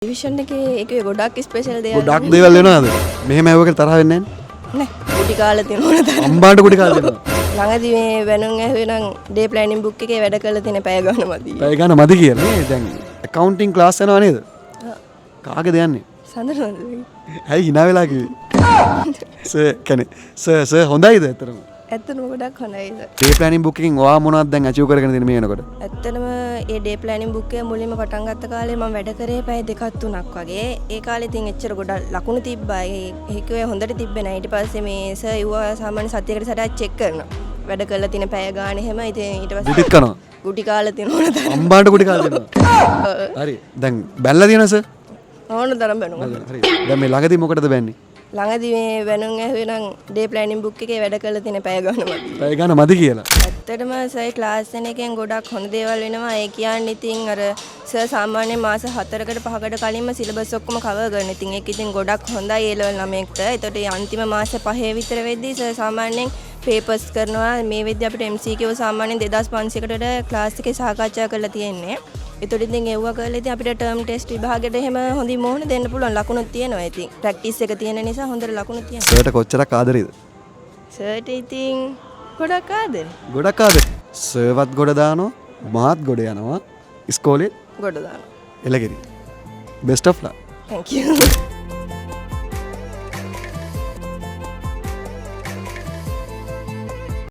Division එකේ ඒකේ ගොඩක් ස්පෙෂල් දේවල් ගොඩක් දේවල් වෙනවද? මෙහෙම ඇහුවකට තරහ වෙන්නේ නැහැ නෑ. කුටි කාලේ තියෙන ඕන තරම්. අම්බාට කුටි කාලේ දෙනවා. ළඟදී මේ වෙනුම් ඇහුවේ නම් ඩේ ප්ලෑනින් බුක් එකේ වැඩ කරලා තියෙන පැය ගන්න මදි. පැය ගන්න මදි කියලා නේ. දැන් ඇකවුන්ටින් ක්ලාස් යනවා නේද? කාගේද යන්නේ? සඳරනද? ඇයි hina වෙලා කිව්වේ? සර් හොඳයිද ඇත්තටම? ඇත්තටම ගොඩක් හොඳයි. ඩේ ප්ලෑනින් බුක් එකකින් ඔයා මොනවද දැන් අචීව් කරගෙන තියෙන්නේ මේ වෙනකොට? ඇත්තටම ඒ ඩේ ප්ලෑනින් බුක් එක මුලින්ම පටන් ගත්ත කාලේ මම වැඩ කරේ පැය දෙකක් තුනක් වගේ. ඒ කාලේ ඉතින් එච්චර ගොඩක් ලකුණු තිබ්බා. ඒකේ හොඳට තිබ්බේ නැහැ. ඊට පස්සේ මේ සර් යුවා සාමාන්‍ය සතියකට සැරයක් චෙක් කරනවා. වැඩ කරලා තියෙන පැය ගාන එහෙම. ඉතින් ඊට පස්සේ ගුටිත් කනවා. ගුටි කාලේ තියෙන ඕන තරම්. අම්බාට කුටි කාලේ දෙනවා. හරි. දැන් බැලලා තියෙනවද සර්? ඕන තරම් බැනුවා. හරි. දැන් මේ ළඟදී මොකටද බැන්නේ? ළඟදී මේ වෙනුම් ඇහුවේ නම් ඩේ ප්ලෑනින් බුක් එකේ වැඩ කරලා තියෙන පැය ගන්න මදි. පැය ගන්න මදි කියලා. ඇත්තටම සර් ක්ලාස් එකෙන් ගොඩක් හොඳ දේවල් වෙනවා. ඒ කියන්නේ ඉතින් අර සර් සාමාන්‍යයෙන් මාස 4කට 5කට කලින්ම සිලබස් ඔක්කොම කවර් කරන. ඉතින් ඒක ඉතින් ගොඩක් හොඳයි ඒ ලෙවල් 9කට. ඒතකොට අන්තිම මාස 5 විතර වෙද්දී සර් සාමාන්‍යයෙන් පේපර්ස් කරනවා. මේ වෙද්දී අපිට MCQ සාමාන්‍යයෙන් 2500කට ක්ලාස් එකේ සාකච්ඡා කරලා තියෙන්නේ. ඒතකොට ඉතින් ඒවා කරලා ඉතින් අපිට ටර්ම් ටෙස්ට් විභාගෙට එහෙම හොඳින් මොහොන දෙන්න පුළුවන් ලකුණුත් තියෙනවා. ඉතින් ප්‍රැක්ටිස් එක තියෙන නිසා හොඳට ලකුණු තියෙනවා. සර්ට කොච්චරක් ආදරේද? සර්ට ඉතින් ගොඩක් ආදරේ. ගොඩක් ආදරේ. සර්වත් ගොඩ දානවා, මාත් ගොඩ යනවා. ඉස්කෝලේ ගොඩ දානවා. එළගිරි. Best of luck. Thank you.